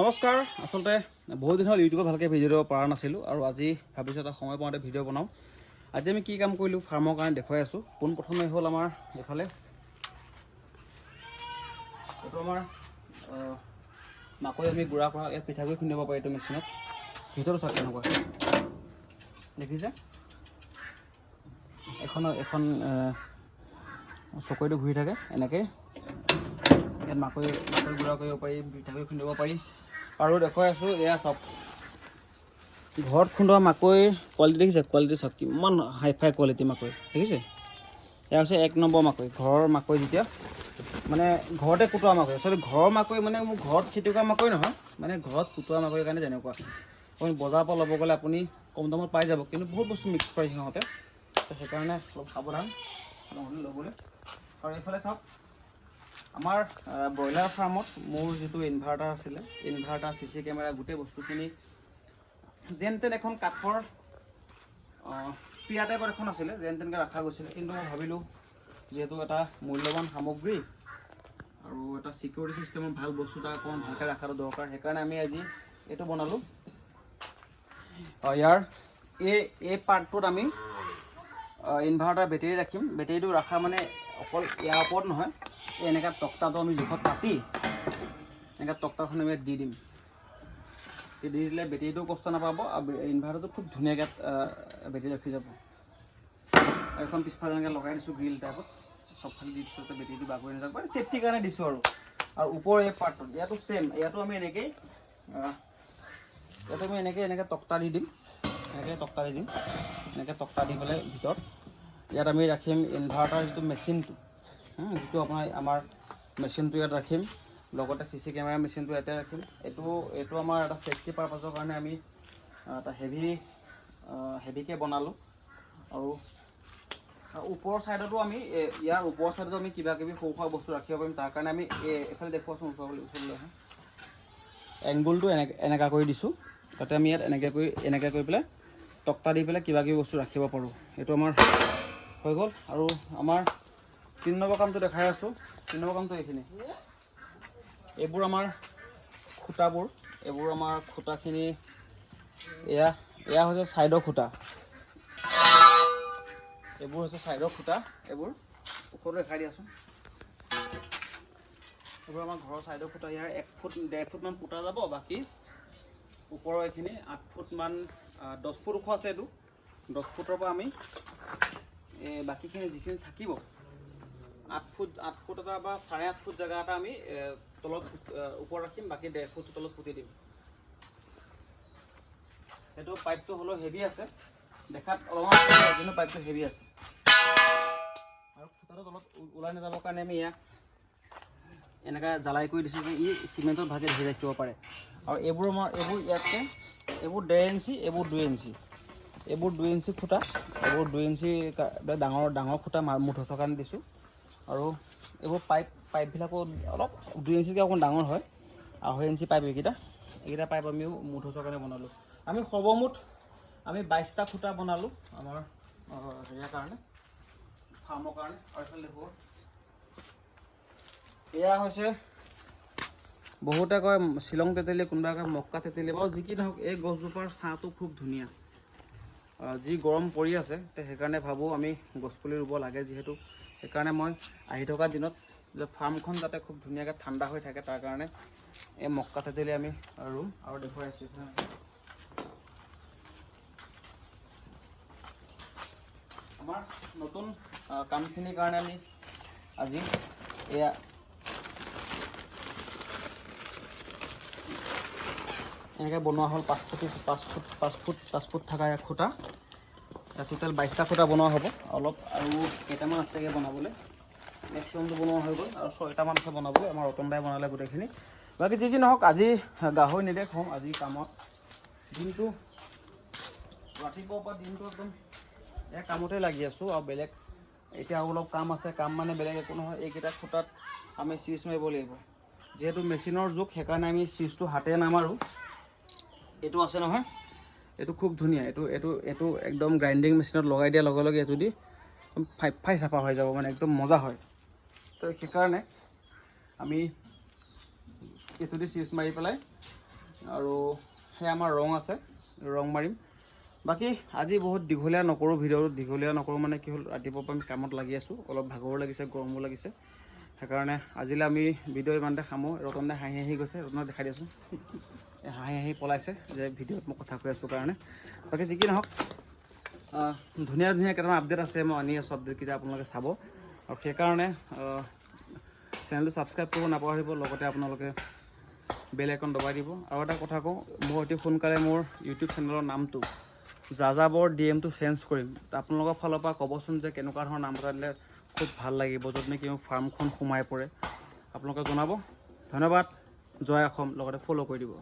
নমস্কাৰ। আচলতে বহুত দিন হ'ল ইউটিউবত ভালকৈ ভিডিঅ' দিব পৰা নাছিলোঁ আৰু আজি ভাবিছোঁ এটা সময় পাওঁতে ভিডিঅ' বনাওঁ। আজি আমি কি কাম কৰিলোঁ ফাৰ্মৰ কাৰণে দেখুৱাই আছোঁ। পোনপ্ৰথমে হ'ল আমাৰ এইফালে এইটো আমাৰ মাকৈ আমি গুড়া কৰা ইয়াত পিঠাগুড়ি খুন্দিব পাৰি এইটো মেচিনত। ভিতৰতো চাওক কেনেকুৱা দেখিছে, এখন চকৰিটো ঘূৰি থাকে এনেকৈ। ইয়াত মাকৈ গুড়া কৰিব পাৰি, পিঠাগুড়ি খুন্দিব পাৰি। আৰু দেখুৱাই আছোঁ এয়া চাওক, ঘৰত খুন্দোৱা মাকৈ কোৱালিটি দেখিছে, কোৱালিটি চাওক কিমান হাই ফাই কোৱালিটি মাকৈ দেখিছে। এয়া হৈছে 1 নম্বৰ মাকৈ, ঘৰৰ মাকৈ যেতিয়া মানে ঘৰতে কুটোৱা মাকৈ। আচলতে ঘৰৰ মাকৈ মানে মোৰ ঘৰত খেতি কৰা মাকৈ নহয়, মানে ঘৰত কুটোৱা মাকৈ কাৰণে যেনেকুৱা। আপুনি বজাৰৰ পৰা ল'ব গ'লে আপুনি কম দামত পাই যাব, কিন্তু বহুত বস্তু মিক্স কৰে সিহঁতে, তো সেইকাৰণে অলপ সাৱধান নহ'লে ল'বলৈ। আৰু এইফালে চাওক, আমাৰ ব্ৰইলাৰ ফাৰ্মত মোৰ যিটো ইনভাৰ্টাৰ আছিলে, ইনভাৰ্টাৰ CC কেমেৰা গোটেই বস্তুখিনি যেন তেন এখন কাঠৰ পিয়া টাইপৰ এখন আছিলে, যেন তেনেকৈ ৰখা গৈছিলে। কিন্তু মই ভাবিলোঁ যিহেতু এটা মূল্যৱান সামগ্ৰী আৰু এটা চিকিউৰিটি চিষ্টেমৰ ভাল বস্তু এটা অকণমান ভালকৈ ৰখাটো দৰকাৰ, সেইকাৰণে আমি আজি এইটো বনালোঁ। ইয়াৰ এই পাৰ্টটোত আমি ইনভাৰ্টাৰ বেটেৰী ৰাখিম। বেটেৰীটো ৰখা মানে অকল ইয়াৰ ওপৰত নহয়, এনেকৈ তক্তাটো আমি জোখত কাটি এনেকৈ তক্তাখন আমি দি দিম। দি দিলে বেটেৰীটো কষ্ট নাপাব আৰু ইনভাৰ্টাৰটো খুব ধুনীয়াকৈ বেটেৰী ৰাখি যাব। এখন পিছফালে এনেকৈ লগাই দিছোঁ গ্ৰিল টাইপত, চবফালে দি দিছোঁ, বেটেৰীটো বাগৰি নাযাওক, মানে ছেফটিৰ কাৰণে দিছোঁ আৰু ওপৰৰ এই পাৰ্টটোত ইয়াতো ছেম, ইয়াতো আমি এনেকৈ এনেকৈ তক্তা দি দিম, এনেকৈ তক্তা দি দিম, এনেকৈ তক্তা দি পেলাই ভিতৰত ইয়াত আমি ৰাখিম ইনভাৰ্টাৰ যিটো মেচিনটো, যিটো আমাৰ মেচিনটো ইয়াত ৰাখিম, লগতে CC কেমেৰা মেচিনটো ইয়াতে ৰাখিম। এইটো আমাৰ এটা ছেফটি পাৰপাছৰ কাৰণে আমি এটা হেভিকৈ বনালোঁ। আৰু ওপৰৰ ছাইডতো আমি ইয়াৰ ওপৰৰ ছাইডতো আমি কিবা কিবি সৰু সুৰা বস্তু ৰাখিব পাৰিম। তাৰ কাৰণে আমি এইফালে দেখুৱাচোন, ওচৰলৈ আহোঁ। এংগুলটো এনেকুৱা কৰি দিছোঁ, তাতে আমি ইয়াত এনেকৈ কৰি পেলাই তক্তা দি পেলাই কিবা কিবি বস্তু ৰাখিব পাৰোঁ। এইটো আমাৰ হৈ গ'ল। আৰু আমাৰ 3 নম্বৰ কামটো দেখাই আছোঁ। 3 নম্বৰ কামটো এইখিনি, এইবোৰ আমাৰ খুঁটাবোৰ, এইবোৰ আমাৰ খুঁটাখিনি এয়া হৈছে ছাইডৰ খুঁটা, এইবোৰ হৈছে ছাইডৰ খুঁটা। এইবোৰ ওপৰতো দেখাই দিয়াচোন, এইবোৰ আমাৰ ঘৰৰ ছাইডৰ খুঁটা। ইয়াৰ 1 ফুট 1.5 ফুটমান খুঁটা যাব, বাকী ওপৰৰ এইখিনি 8 ফুটমান 10 ফুট ওখ আছে। এইটো 10 ফুটৰ পৰা আমি বাকীখিনি যিখিনি থাকিব 8 ফুট এটা বা 8.5 ফুট জেগা এটা আমি তলত ওপৰত ৰাখিম, বাকী 1.5 ফুট তলত পুতি দিম। সেইটো পাইপটো হ'লেও হেভি আছে, দেখাত অলপমান কিন্তু পাইপটো হেভি আছে। আৰু খুঁটাটো তলত ওলাই নাযাবৰ কাৰণে আমি ইয়াক এনেকৈ জ্বালাই কৰি দিছোঁ যে ই চিমেণ্টত ভালকৈ ধৰি ৰাখিব পাৰে। আৰু এইবোৰ ইয়াতকৈ এইবোৰ 1.5 ইঞ্চি, এইবোৰ 2 ইঞ্চি, এইবোৰ 2 ইঞ্চি খুঁটা, এইবোৰ 2 ইঞ্চি ডাঙৰ খুঁটা মুঠ থকাৰ কাৰণে দিছোঁ। আৰু এইবোৰ পাইপবিলাকো অলপ 2 ইঞ্চিকৈ অকণ ডাঙৰ হয়, 2.5 ইঞ্চি পাইপ এইকেইটা পাইপ আমিও মুঠ থকাৰ কাৰণে বনালোঁ। আমি সৰ্বমুঠ 22টা খুঁটা বনালোঁ আমাৰ হেৰিয়াৰ কাৰণে, ফাৰ্মৰ কাৰণে। আৰু এইফালে দেখুৱাব, এয়া হৈছে বহুতে কয় শ্বিলং তেতেলী, কোনোবাই কয় মক্কা তেতেলী, বাৰু যি কি নহওক এই গছজোপাৰ ছাঁটো খুব ধুনীয়া। যি গৰম পৰি আছে, সেইকাৰণে ভাবোঁ আমি গছপুলি ৰুব লাগে, যিহেতু সেইকাৰণে মই আহি থকা দিনত যে ফাৰ্মখন যাতে খুব ধুনীয়াকৈ ঠাণ্ডা হৈ থাকে, তাৰ কাৰণে এই মক্কা তেতেলী আমি ৰুম। আৰু দেখুৱাই আছোঁ আমাৰ নতুন কামখিনিৰ কাৰণে আমি আজি এয়া এনেকৈ বনোৱা হ'ল 5 ফুট থকা এক খুঁটা। টোটেল 22টা খুঁটা বনোৱা হ'ব। অলপ আৰু কেইটামান আছেগৈ বনাবলৈ, মেক্সিমামটো বনোৱা হৈ গ'ল, আৰু 6টামান আছে বনাবলৈ। আমাৰ ৰতন দাই বনালে গোটেইখিনি। বাকী যি কি নহওক, আজি গাহৰি নেদেখোঁ। আজি কামত দিনটো ৰাতিপুৱাৰ পৰা দিনটো একদম এই কামতেই লাগি আছোঁ। আৰু বেলেগ এতিয়া অলপ কাম আছে, কাম মানে বেলেগ একো নহয়। এইকেইটা খুঁটাত আমি চিজ মাৰিব লাগিব, যিহেতু মেচিনৰ যুগ, সেইকাৰণে আমি চিজটো হাতে নামাৰোঁ। এইটো আছে নহয়, এইটো খুব ধুনীয়া। এইটো একদম গ্ৰাইণ্ডিং মেচিনত লগাই দিয়াৰ লগে লগে এইটো দি ফাই চাফা হৈ যাব, মানে একদম মজা হয়। তো সেইকাৰণে আমি এইটো দি চিজ মাৰি পেলাই আৰু সেই আমাৰ ৰং আছে, ৰং মাৰিম। বাকী আজি বহুত দীঘলীয়া নকৰোঁ, ভিডিঅ'টো দীঘলীয়া নকৰোঁ মানে কি হ'ল, ৰাতিপুৱাৰ পৰা আমি কামত লাগি আছোঁ, অলপ ভাগৰো লাগিছে, গৰমো লাগিছে, সেইকাৰণে আজিলৈ আমি ভিডিঅ' ইমানতে সামো। ৰতনে হাঁহি হাঁহি গৈছে, ৰতনক দেখাই দিয়াচোন, হাঁহি হাঁহি পলাইছে যে ভিডিঅ'ত মই কথা কৈ আছোঁ কাৰণে। বাকী যি কি নহওক, ধুনীয়া ধুনীয়া কেইটামান আপডেট আছে, মই আনি আছোঁ আপডেটকেইটা, আপোনালোকে চাব। আৰু সেইকাৰণে চেনেলটো ছাবস্ক্ৰাইব কৰিব নাপাহৰিব, লগতে আপোনালোকে বেল আইকন দবাই দিব। আৰু এটা কথা কওঁ, মই অতি সোনকালে মোৰ ইউটিউব চেনেলৰ নামটো যাযাবৰ DMটো চেঞ্জ কৰিম। আপোনালোকৰ ফালৰ পৰা ক'বচোন যে কেনেকুৱা ধৰণৰ নাম এটা দিলে খুব ভাল লাগিব, য'ত নেকি মোৰ ফাৰ্মখন সোমাই পৰে, আপোনালোকে জনাব। ধন্যবাদ, জয় অসম, লগতে ফ'ল' কৰি দিব।